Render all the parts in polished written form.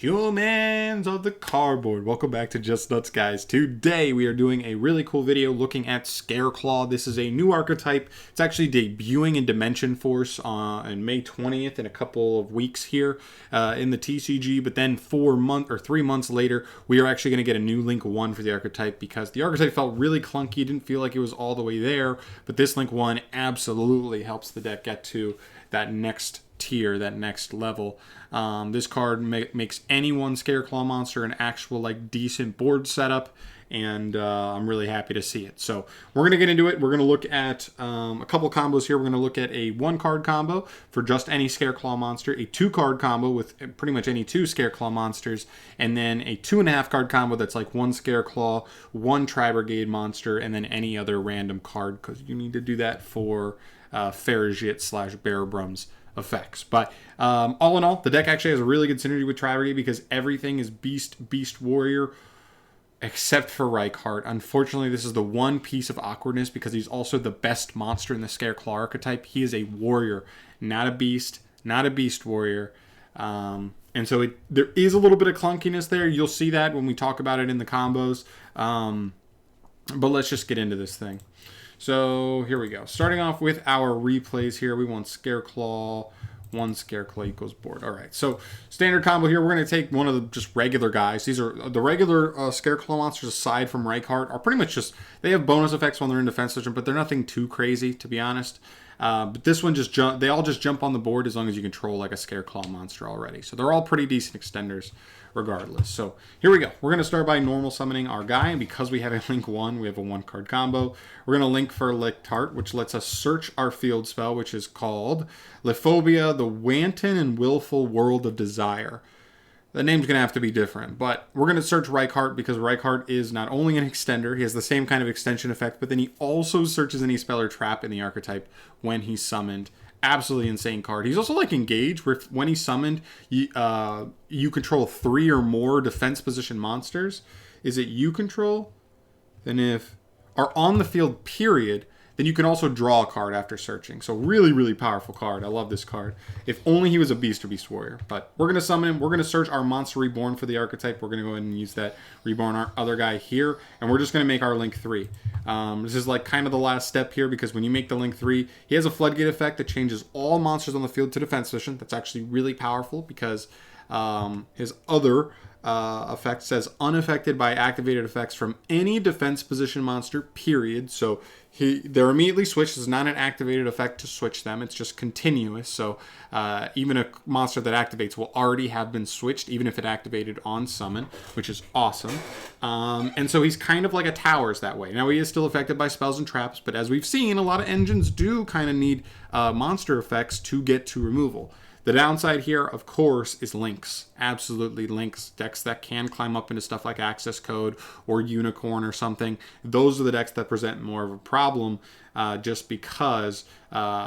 Humans of the cardboard. Welcome back to Just Nuts, guys. Today we are doing a really cool video looking at SCARECLAW. This is a new archetype. It's actually debuting in Dimension Force on May 20th in a couple of weeks here in the TCG. But then 3 months later, we are actually going to get a new Link 1 for the archetype because the archetype felt really clunky. It didn't feel like it was all the way there. But this Link 1 absolutely helps the deck get to that next tier, that next level. This card makes any one SCARECLAW monster an actual decent board setup, and I'm really happy to see it. So we're gonna get into it. We're gonna look at a couple combos here. We're gonna look at a 1-card combo for just any SCARECLAW monster, a 2-card combo with pretty much any 2 SCARECLAW monsters, and then a 2.5-card combo that's like 1 SCARECLAW, 1 Tri-Brigade monster, and then any other random card, because you need to do that for Farragut/Bearbrum's effects. But all in all, the deck actually has a really good synergy with Tri-Brigade because everything is Beast Warrior except for Reinhardt. Unfortunately, this is the one piece of awkwardness because he's also the best monster in the SCARECLAW archetype. He is a warrior, not a beast, not a beast warrior. And so there is a little bit of clunkiness there. You'll see that when we talk about it in the combos. But let's just get into this thing. So here we go. Starting off with our replays here, we want SCARECLAW, 1 SCARECLAW equals board. All right, so standard combo here, we're going to take one of the just regular guys. These are the regular SCARECLAW monsters aside from Reinhardt are pretty much just, they have bonus effects when they're in defense position, but they're nothing too crazy, to be honest. But this one they all just jump on the board as long as you control like a SCARECLAW monster already. So they're all pretty decent extenders regardless. So here we go. We're going to start by normal summoning our guy, and because we have a Link 1, we have a 1-card combo. We're going to link for Lictart, which lets us search our field spell, which is called Liphobia, the Wanton and Willful World of Desire. The name's going to have to be different, but we're going to search Reinhardt because Reinhardt is not only an extender, he has the same kind of extension effect, but then he also searches any spell or trap in the archetype when he's summoned. Absolutely insane card. He's also like Engage, where when he's summoned, you control 3 or more defense position monsters. Is it you control? Then if are on the field, period, then you can also draw a card after searching. So really, really powerful card. I love this card. If only he was a Beast or Beast Warrior. But we're going to summon him. We're going to search our Monster Reborn for the archetype. We're going to go ahead and use that Reborn our other guy here. And we're just going to make our Link 3. This is like kind of the last step here because when you make the Link 3, he has a Floodgate effect that changes all monsters on the field to defense position. That's actually really powerful because his other effect says unaffected by activated effects from any defense position monster, period. So they're immediately switched. It's not an activated effect to switch them. It's just continuous. So even a monster that activates will already have been switched, even if it activated on summon, which is awesome. And so he's kind of like a Towers that way. Now he is still affected by spells and traps, but as we've seen, a lot of engines do kind of need monster effects to get to removal. The downside here, of course, is links. Absolutely links. Decks that can climb up into stuff like Access Code or Unicorn or something. Those are the decks that present more of a problem just because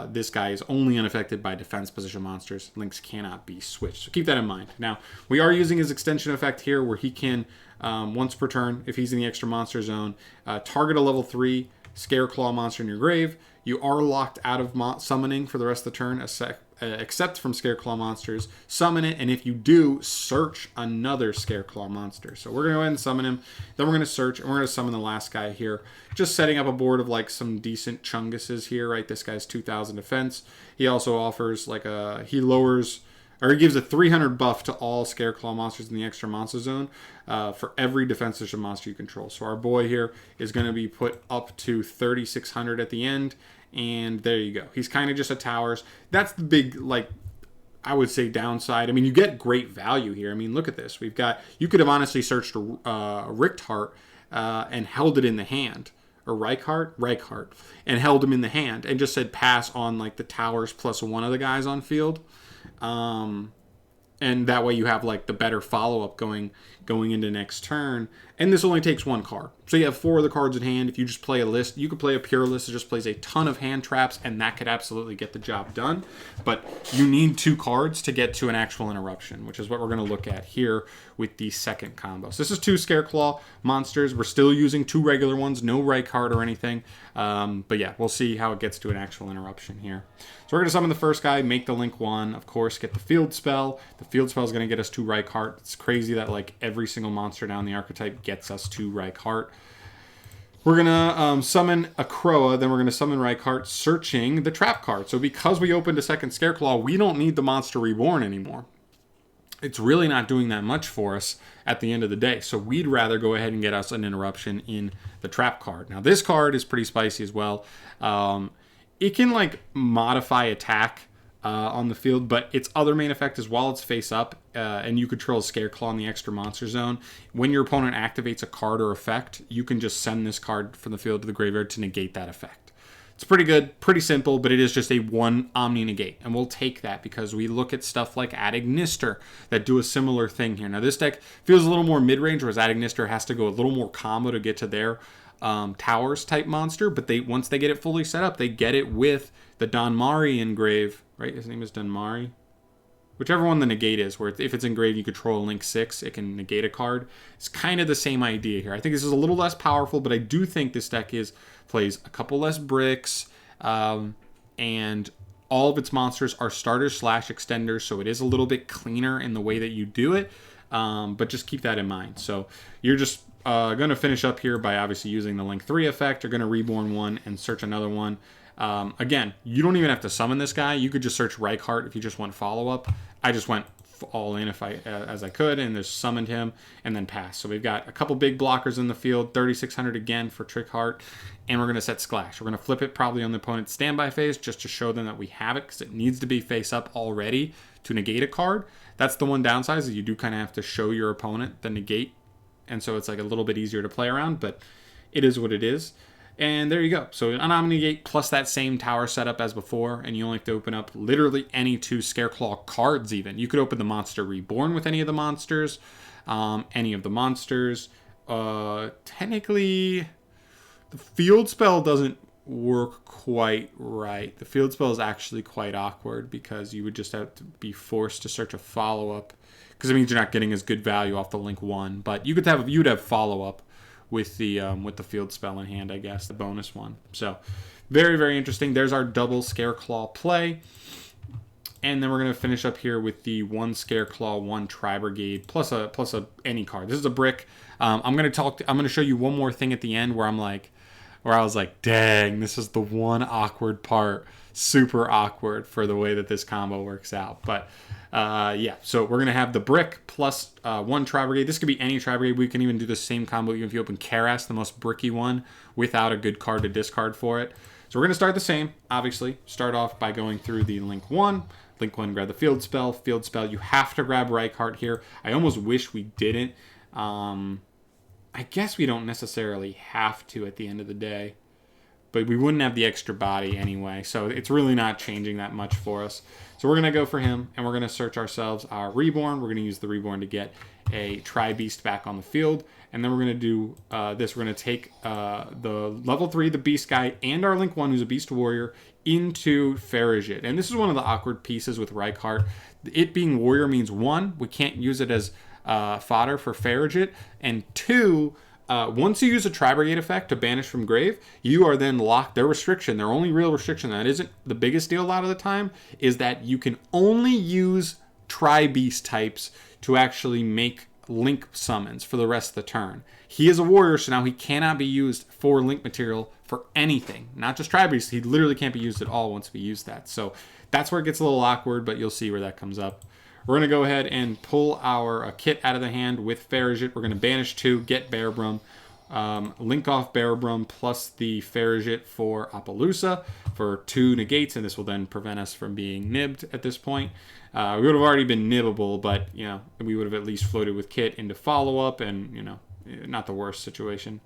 this guy is only unaffected by defense position monsters. Links cannot be switched. So keep that in mind. Now, we are using his extension effect here where he can, once per turn, if he's in the extra monster zone, target a level 3 SCARECLAW monster in your grave. You are locked out of summoning for the rest of the turn, except from SCARECLAW monsters. Summon it, and if you do, search another SCARECLAW monster. So we're going to go ahead and summon him. Then we're going to search, and we're going to summon the last guy here. Just setting up a board of like some decent Chunguses here, right? This guy's 2,000 defense. He also offers like he gives a 300 buff to all SCARECLAW monsters in the extra monster zone for every defense position monster you control. So our boy here is going to be put up to 3,600 at the end. And there you go. He's kind of just a Towers. That's the big, I would say, downside. I mean, you get great value here. I mean, look at this. You could have honestly searched Reinhardt and held it in the hand. Or Reinhardt, and held him in the hand and just said pass on like the Towers plus one of the guys on field. And that way you have like the better follow-up going into next turn. And this only takes 1 card. So you have 4 of the cards in hand. If you just play a list, you could play a pure list that just plays a ton of hand traps, and that could absolutely get the job done. But you need 2 cards to get to an actual interruption, which is what we're going to look at here with the second combo. So this is 2 SCARECLAW monsters. We're still using 2 regular ones, no Reichard or anything. But yeah, we'll see how it gets to an actual interruption here. So we're going to summon the first guy, make the Link 1, of course, get the field spell. The field spell is going to get us 2 Reichard. It's crazy that like every single monster down the archetype gets us 2 Reichard. We're going to summon a Croa, then we're going to summon Reichard, searching the trap card. So because we opened a second SCARECLAW, we don't need the monster reborn anymore. It's really not doing that much for us at the end of the day. So we'd rather go ahead and get us an interruption in the trap card. Now this card is pretty spicy as well. It can like modify attack on the field, but its other main effect is while it's face up and you control SCARECLAW in the extra monster zone, when your opponent activates a card or effect, you can just send this card from the field to the graveyard to negate that effect. It's pretty good, pretty simple, but it is just a 1 Omni Negate, and we'll take that because we look at stuff like Adignister that do a similar thing here. Now this deck feels a little more mid-range, whereas Adignister has to go a little more combo to get to their towers type monster, but once they get it fully set up, they get it with the Donmari engrave, right? His name is Donmari. Whichever one the negate is, where if it's engraved, you control a Link 6, it can negate a card. It's kind of the same idea here. I think this is a little less powerful, but I do think this deck plays a couple less bricks, and all of its monsters are starters / extenders, so it is a little bit cleaner in the way that you do it, but just keep that in mind. So you're just going to finish up here by obviously using the Link 3 effect. You're going to reborn one and search another one. Again, you don't even have to summon this guy. You could just search Reichard if you just want follow-up. I just went all in as I could and just summoned him and then passed. So we've got a couple big blockers in the field, 3,600 again for Trick Heart, and we're going to set Splash. We're going to flip it probably on the opponent's standby phase just to show them that we have it, because it needs to be face up already to negate a card. That's the one downside, is you do kind of have to show your opponent the negate, and so it's like a little bit easier to play around, but it is what it is. And there you go. So an Omni Negate plus that same tower setup as before, and you only have to open up literally any 2 SCARECLAW cards even. You could open the Monster Reborn with any of the monsters. Technically, the field spell doesn't work quite right. The field spell is actually quite awkward because you would just have to be forced to search a follow-up, because it means you're not getting as good value off the Link 1. But you'd have follow-up with the field spell in hand, I guess, the bonus one. So very, very interesting. There's our double SCARECLAW play. And then we're going to finish up here with the 1 SCARECLAW, 1 Tri-Brigade, plus a any card. This is a brick. I'm going to show you one more thing at the end where I was like, dang, this is the one awkward part. Super awkward for the way that this combo works out. But yeah, so we're going to have the brick plus 1 Tri-Brigade. This could be any Tri-Brigade. We can even do the same combo even if you open Karas, the most bricky one, without a good card to discard for it. So we're going to start the same, obviously. Start off by going through the Link 1. Link 1, grab the field spell. Field spell, you have to grab Reichard here. I almost wish we didn't. I guess we don't necessarily have to at the end of the day, but we wouldn't have the extra body anyway, so it's really not changing that much for us. So we're going to go for him, and we're going to search ourselves our Reborn. We're going to use the Reborn to get a Tri-Beast back on the field, and then we're going to do this. We're going to take the level 3, the Beast guy, and our Link 1, who's a Beast Warrior, into Farigit. And this is one of the awkward pieces with Reichard. It being Warrior means, 1, we can't use it as fodder for Farigit, and 2, once you use a Tri-Brigade effect to banish from grave, you are then locked. Their restriction, their only real restriction, that isn't the biggest deal a lot of the time, is that you can only use Tri-Beast types to actually make Link summons for the rest of the turn. He is a warrior, so now he cannot be used for Link material for anything. Not just Tri-Beast, he literally can't be used at all once we use that. So that's where it gets a little awkward, but you'll see where that comes up. We're going to go ahead and pull our kit out of the hand with Farigit. We're going to banish 2, get Bearbrum, link off Bearbrum plus the Farigit for Appaloosa for 2 negates, and this will then prevent us from being nibbed at this point. We would have already been nibbable, but you know, we would have at least floated with kit into follow-up, and you know, not the worst situation,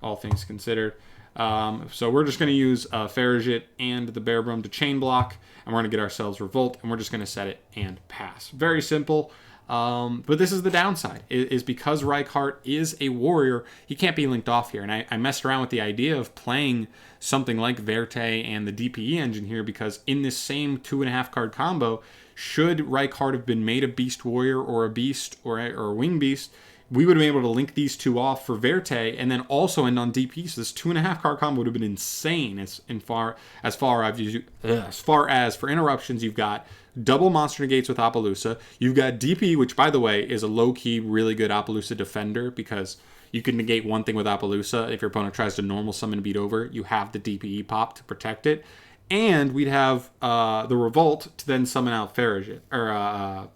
all things considered. So we're just going to use Farigit and the Bearbrum to chain block, and we're going to get ourselves Revolt, and we're just going to set it and pass. Very simple. But this is the downside, is because Reichart is a warrior, he can't be linked off here. And I messed around with the idea of playing something like Verte and the DPE engine here, because in this same 2.5 card combo, should Reichart have been made a Beast Warrior or a Beast or a Wing Beast, we would have been able to link these two off for Verte and then also end on DP. So this 2.5 card combo would have been insane as far as for interruptions. You've got double monster negates with Appaloosa. You've got DP, which by the way is a low-key really good Appaloosa defender, because you can negate one thing with Appaloosa. If your opponent tries to normal summon and beat over, you have the DPE pop to protect it. And we'd have the Revolt to then summon out Farragut, or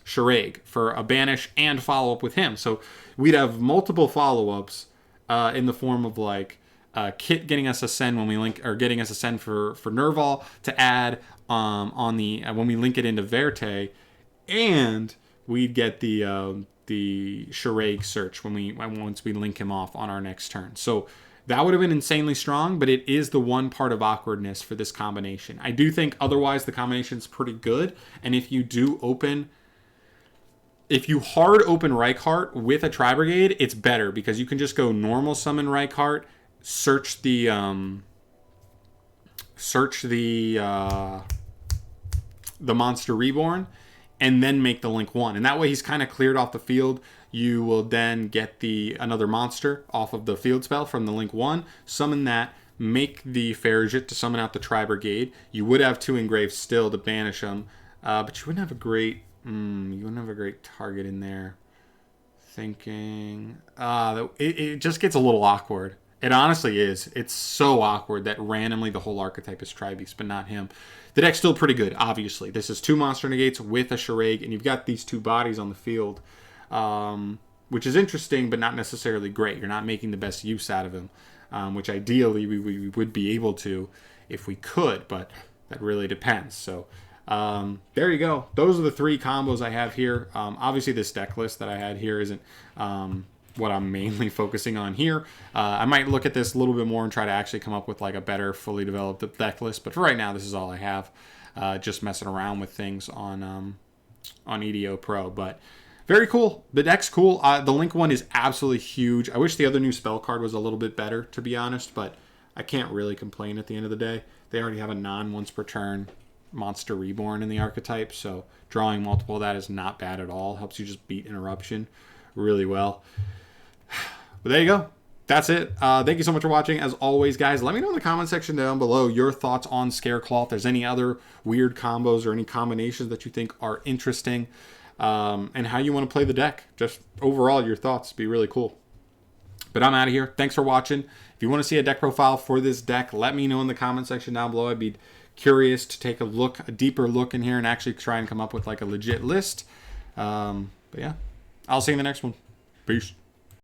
Shirag for a banish and follow up with him. So we'd have multiple follow ups in the form of like Kit getting us a send when we link, or getting us a send for Nerval to add on the when we link it into Verte, and we'd get the Shirag search once we link him off on our next turn. So that would have been insanely strong, but it is the one part of awkwardness for this combination. I do think otherwise the combination is pretty good, and if you hard open Reichart with a Tri-Brigade, it's better, because you can just go normal summon Reichart, search the Monster Reborn, and then make the link 1. And that way he's kind of cleared off the field. You will then get another monster off of the field spell from the link 1, summon that, make the Farragut to summon out the Tri-Brigade. You would have 2 engraved still to banish them, but you wouldn't have a great target in there. Thinking, it just gets a little awkward. It honestly is. It's so awkward that randomly the whole archetype is Tri-Beast, but not him. The deck's still pretty good, obviously. This is 2 monster negates with a Shirag, and you've got these 2 bodies on the field, which is interesting, but not necessarily great. You're not making the best use out of him, which ideally we would be able to if we could, but that really depends. So there you go. Those are the 3 combos I have here. Obviously, this deck list that I had here isn't what I'm mainly focusing on here. I might look at this a little bit more and try to actually come up with like a better, fully developed deck list. But for right now, this is all I have. Just messing around with things on EDO Pro. But very cool. The deck's cool. The Link one is absolutely huge. I wish the other new spell card was a little bit better, to be honest. But I can't really complain at the end of the day. They already have a non-once per turn Monster Reborn in the archetype, so drawing multiple of that is not bad at all. Helps you just beat interruption really well. But there you go. That's it. Thank you so much for watching. As always, guys, let me know in the comment section down below your thoughts on SCARECLAW. If there's any other weird combos or any combinations that you think are interesting, and how you want to play the deck. Just overall, your thoughts. Be really cool. But I'm out of here. Thanks for watching. If you want to see a deck profile for this deck, let me know in the comment section down below. I'd be curious to take a deeper look in here and actually try and come up with like a legit list. But yeah, I'll see you in the next one. Peace.